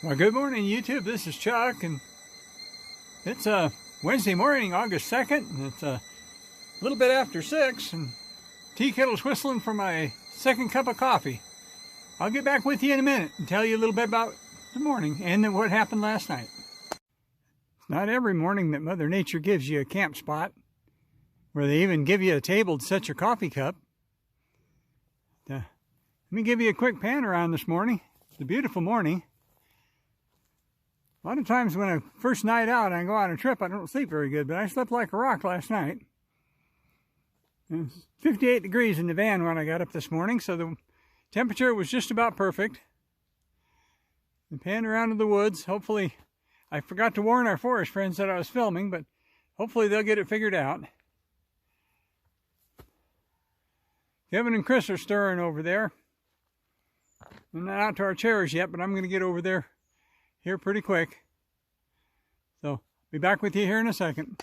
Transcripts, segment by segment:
Well, good morning, YouTube. This is Chuck, and it's Wednesday morning, August 2nd, and it's a little bit after 6, and tea kettle's whistling for my second cup of coffee. I'll get back with you in a minute and tell you a little bit about the morning and then what happened last night. It's not every morning that Mother Nature gives you a camp spot, where they even give you a table to set your coffee cup. Let me give you a quick pan around this morning. It's a beautiful morning. A lot of times when I first night out and I go on a trip, I don't sleep very good, but I slept like a rock last night. It was 58 degrees in the van when I got up this morning, so the temperature was just about perfect. And panned around to the woods. Hopefully, I forgot to warn our forest friends that I was filming, but hopefully they'll get it figured out. Kevin and Chris are stirring over there. We're not out to our chairs yet, but I'm going to get over there here pretty quick. So, be back with you here in a second.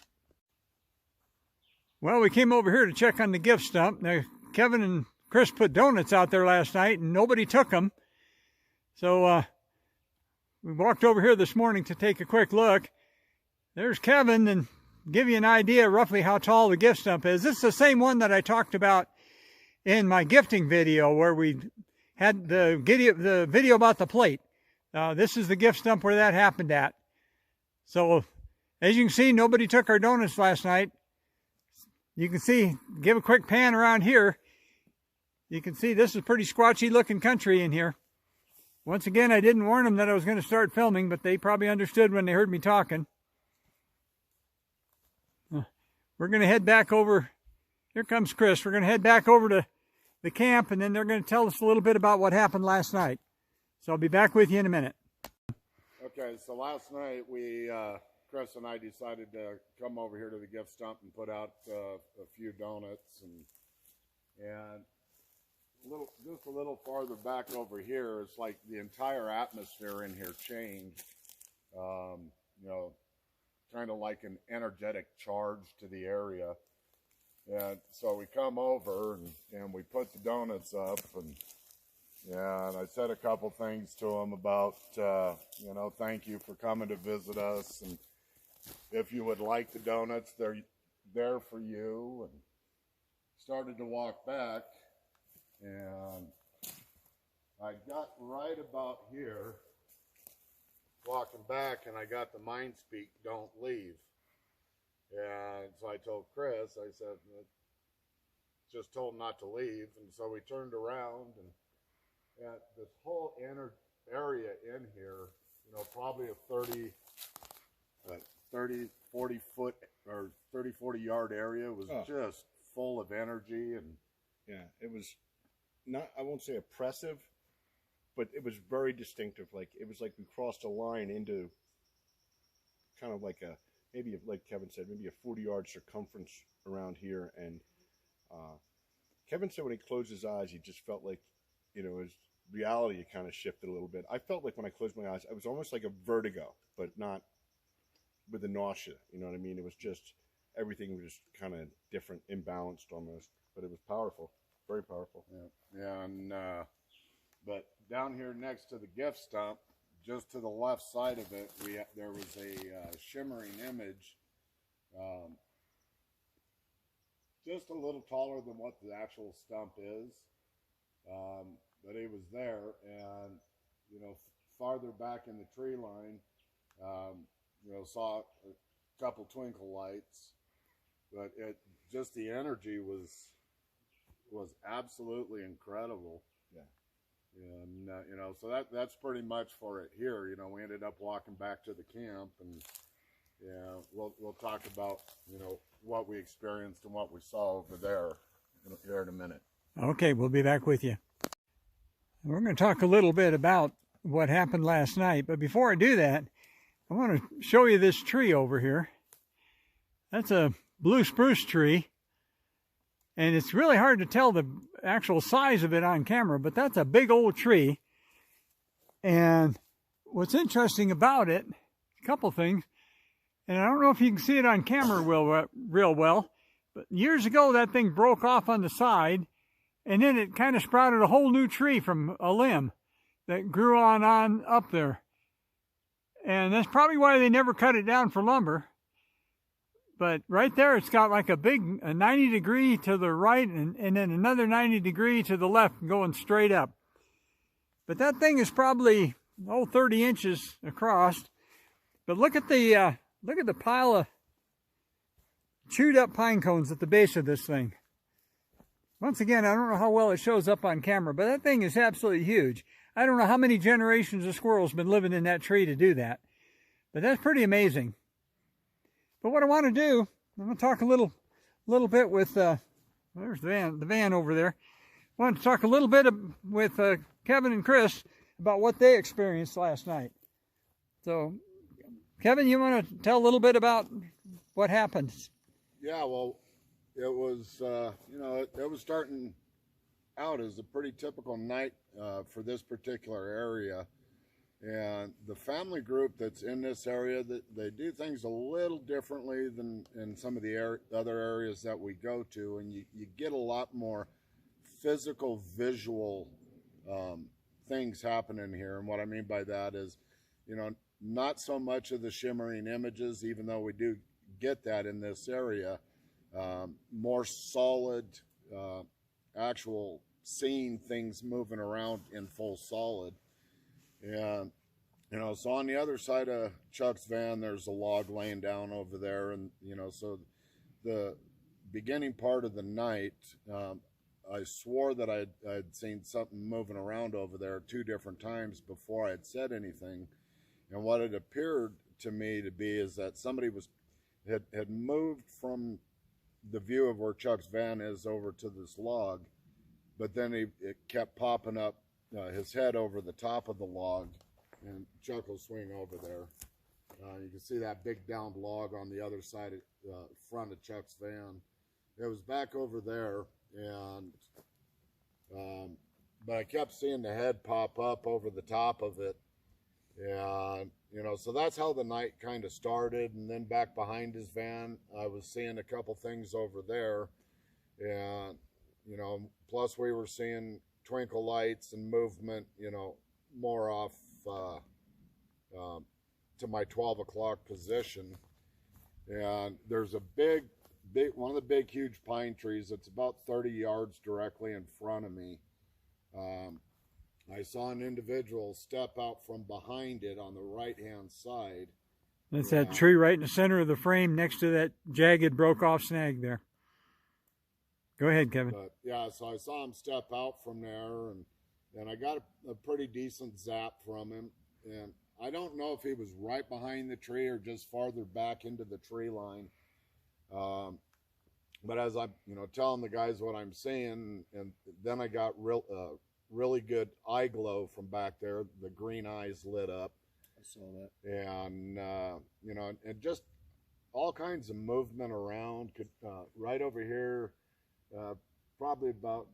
Well, we came over here to check on the gift stump. Now, Kevin and Chris put donuts out there last night and nobody took them. So, we walked over here this morning to take a quick look. There's Kevin, and give you an idea roughly how tall the gift stump is. This is the same one that I talked about in my gifting video where we had the video about the plate. This is the gift stump where that happened at. So, as you can see, nobody took our donuts last night. You can see, give a quick pan around here. You can see this is pretty squatchy looking country in here. Once again, I didn't warn them that I was going to start filming, but they probably understood when they heard me talking. We're going to head back over. Here comes Chris. We're going to head back over to the camp, and then they're going to tell us a little bit about what happened last night. So I'll be back with you in a minute. Okay, so last night Chris and I decided to come over here to the gift stump and put out a few donuts, and just a little farther back over here, it's like the entire atmosphere in here changed. You know, kind of like an energetic charge to the area. And so we come over and we put the donuts up, and I said a couple things to them about, you know, thank you for coming to visit us, and if you would like the donuts, they're there for you, and started to walk back, and I got right about here, walking back, and I got the mind speak, don't leave. And so I told Chris, I said, just told him not to leave, and so we turned around, and at this whole inner area in here, you know, probably a 40 foot or 30, 40 yard area was just full of energy. And yeah, it was not, I won't say oppressive, but it was very distinctive. Like, it was like we crossed a line into kind of like maybe like Kevin said, maybe a 40-yard circumference around here. And Kevin said when he closed his eyes, he just felt like, you know, his reality kind of shifted a little bit. I felt like when I closed my eyes, it was almost like a vertigo, but not with the nausea. You know what I mean? It was just, everything was just kind of different, imbalanced almost, but it was powerful, very powerful. Yeah, and but down here next to the gift stump, just to the left side of it, there was a shimmering image, just a little taller than what the actual stump is, but he was there, and you know, farther back in the tree line, you know, saw a couple twinkle lights, but just the energy was absolutely incredible. Yeah. And you know, so that's pretty much for it here. You know, we ended up walking back to the camp, and yeah, we'll talk about, you know, what we experienced and what we saw over there here in a minute. Okay, we'll be back with you. We're going to talk a little bit about what happened last night, but before I do that, I want to show you this tree over here. That's a blue spruce tree, and it's really hard to tell the actual size of it on camera, but that's a big old tree. And what's interesting about it, a couple things, and I don't know if you can see it on camera real well, but years ago that thing broke off on the side, and then it kind of sprouted a whole new tree from a limb that grew on up there. And that's probably why they never cut it down for lumber. But right there, it's got like a 90 degree to the right and then another 90 degree to the left going straight up. But that thing is probably 30 inches across. But look at the pile of chewed up pine cones at the base of this thing. Once again, I don't know how well it shows up on camera, but that thing is absolutely huge. I don't know how many generations of squirrels have been living in that tree to do that, but that's pretty amazing. But what I want to do, I'm going to talk a little bit with, there's the van over there. I want to talk a little bit with Kevin and Chris about what they experienced last night. So, Kevin, you want to tell a little bit about what happened? Yeah, well, it was, it was starting out as a pretty typical night for this particular area. And the family group that's in this area, they do things a little differently than in some of the other areas that we go to. And you get a lot more physical, visual things happening here. And what I mean by that is, not so much of the shimmering images, even though we do get that in this area. More solid, actual seeing things moving around in full solid. And, so on the other side of Chuck's van, there's a log laying down over there. And, so the beginning part of the night, I swore that I'd seen something moving around over there 2 different times before I had said anything. And what it appeared to me to be is that somebody had moved from the view of where Chuck's van is over to this log, but then it kept popping up his head over the top of the log, and Chuck will swing over there. You can see that big downed log on the other side of front of Chuck's van. It was back over there, and but I kept seeing the head pop up over the top of it. And, so that's how the night kind of started. And then back behind his van, I was seeing a couple things over there. And, plus we were seeing twinkle lights and movement, more off to my 12 o'clock position. And there's a one of the big, huge pine trees that's about 30 yards directly in front of me. I saw an individual step out from behind it on the right-hand side. That's that tree right in the center of the frame next to that jagged, broke-off snag there. Go ahead, Kevin. But, yeah, so I saw him step out from there, and I got a pretty decent zap from him. And I don't know if he was right behind the tree or just farther back into the tree line. But as I'm, telling the guys what I'm saying, and then I got really good eye glow from back there. The green eyes lit up. I saw that. And, and just all kinds of movement around. Right over here, probably about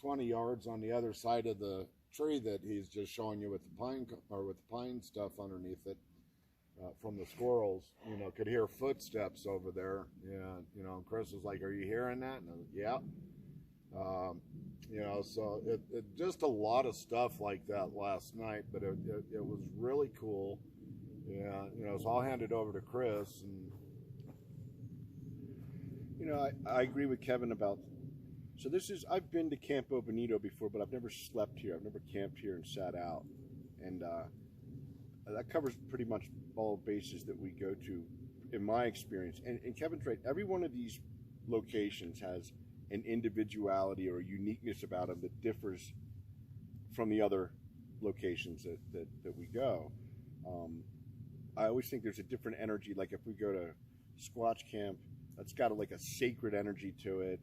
20 yards on the other side of the tree that he's just showing you with the pine stuff underneath it. From the squirrels, could hear footsteps over there. And, Chris was like, "Are you hearing that?" And I was, "Yeah." So it just a lot of stuff like that last night, but it was really cool. Yeah, so I'll hand it over to Chris. And I agree with Kevin about. So I've been to Camp Bonito before, but I've never slept here. I've never camped here and sat out, and that covers pretty much all bases that we go to, in my experience. And Kevin's right. Every one of these locations has an individuality or a uniqueness about them that differs from the other locations that we go. I always think there's a different energy. Like if we go to Squatch Camp, that's got a sacred energy to it.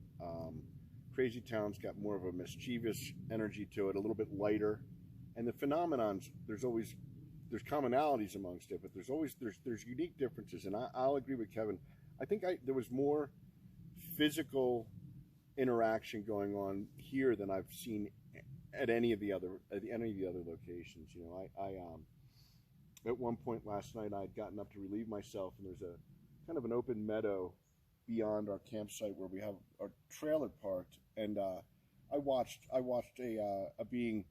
Crazy Town's got more of a mischievous energy to it, a little bit lighter. And the phenomenons, there's commonalities amongst it, but there's unique differences. And I'll agree with Kevin. I think there was more physical interaction going on here than I've seen at any of the other locations. I at one point last night I had gotten up to relieve myself, and there's a kind of an open meadow beyond our campsite where we have our trailer parked, and I watched a being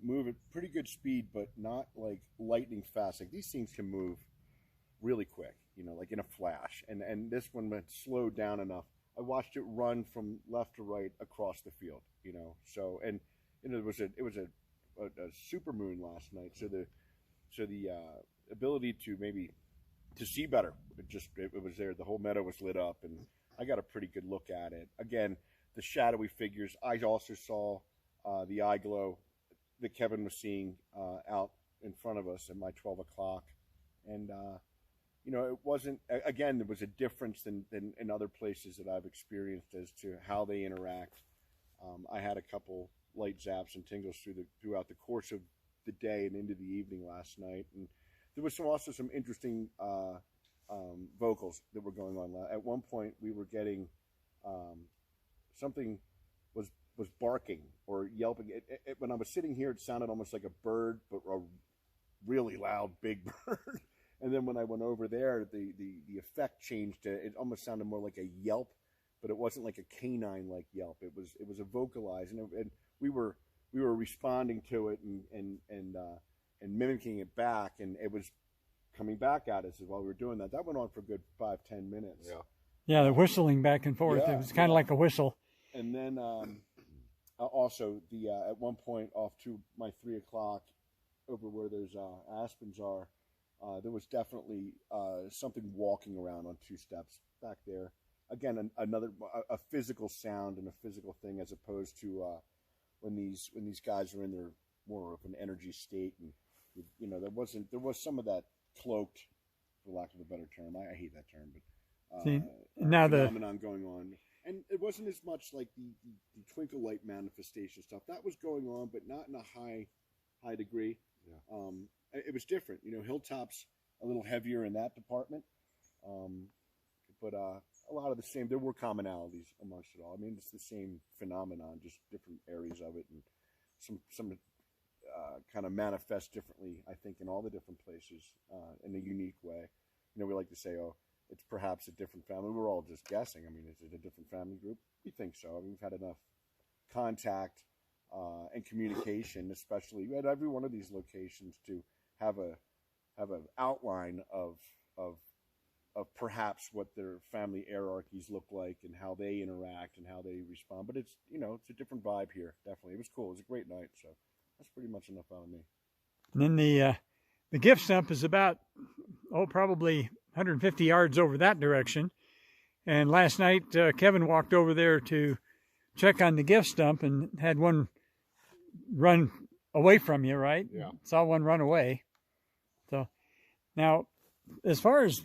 move at pretty good speed, but not like lightning fast. Like these things can move really quick, like in a flash. And this one went slowed down enough. I watched it run from left to right across the field, So, and it was a super moon last night, so the ability to see better, it was there. The whole meadow was lit up, and I got a pretty good look at it. Again, the shadowy figures. I also saw the eye glow that Kevin was seeing out in front of us at my 12 o'clock. And, it wasn't, again, there was a difference than in other places that I've experienced as to how they interact. I had a couple light zaps and tingles throughout the course of the day and into the evening last night. And there was also some interesting vocals that were going on. At one point, we were getting something was barking or yelping. When I was sitting here, it sounded almost like a bird, but a really loud, big bird. And then when I went over there, the effect changed. It almost sounded more like a yelp, but it wasn't like a canine-like yelp. It was a vocalized, and we were responding to it and mimicking it back, and it was coming back at us while we were doing that. That went on for a good 5-10 minutes. Yeah, the whistling back and forth. Yeah, it was kind of like a whistle. And then also at one point off to my 3 o'clock over where those aspens are, there was definitely something walking around on 2 steps back there. Again, another physical sound and a physical thing, as opposed to when these guys are in their more of an energy state, and there was some of that cloaked, for lack of a better term. I hate that term, but See, now phenomenon going on. And it wasn't as much like the twinkle light manifestation stuff. That was going on, but not in a high degree. Yeah. It was different. Hilltop's a little heavier in that department. But a lot of the same. There were commonalities amongst it all. I mean, it's the same phenomenon, just different areas of it, and some kind of manifest differently, I think, in all the different places in a unique way. We like to say, oh, it's perhaps a different family. We're all just guessing. I mean, is it a different family group? We think so. I mean, we've had enough contact and communication, especially at every one of these locations, to have an outline of perhaps what their family hierarchies look like and how they interact and how they respond. But it's it's a different vibe here. Definitely, it was cool. It was a great night. So that's pretty much enough out of me. And then the gift stump is about probably 150 yards over that direction. And last night, Kevin walked over there to check on the gift stump and had one run away from you, right? Yeah. Saw one run away. So now, as far as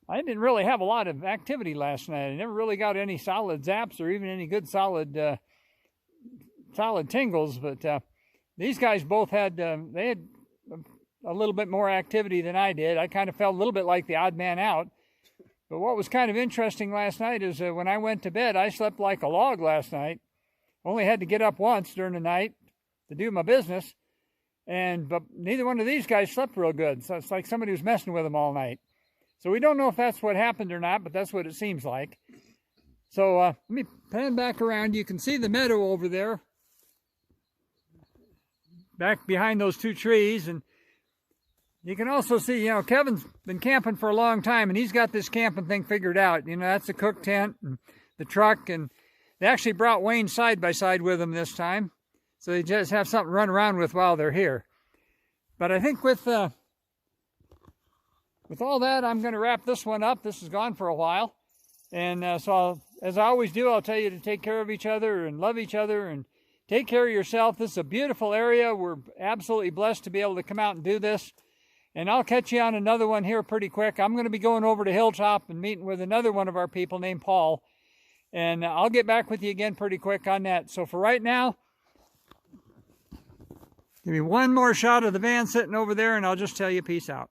I didn't really have a lot of activity last night. I never really got any solid zaps or even any good solid tingles. But these guys both had they had a little bit more activity than I did. I kind of felt a little bit like the odd man out. But what was kind of interesting last night is when I went to bed, I slept like a log last night. Only had to get up once during the night to do my business. But neither one of these guys slept real good. So it's like somebody was messing with them all night. So we don't know if that's what happened or not, but that's what it seems like. So let me pan back around. You can see the meadow over there, back behind those 2 trees. And you can also see, Kevin's been camping for a long time, and he's got this camping thing figured out. That's the cook tent and the truck. And they actually brought Wayne side by side with them this time. So they just have something to run around with while they're here. But I think with all that, I'm going to wrap this one up. This has gone for a while. And as I always do, I'll tell you to take care of each other and love each other and take care of yourself. This is a beautiful area. We're absolutely blessed to be able to come out and do this. And I'll catch you on another one here pretty quick. I'm going to be going over to Hilltop and meeting with another one of our people named Paul. And I'll get back with you again pretty quick on that. So for right now, give me one more shot of the van sitting over there, and I'll just tell you peace out.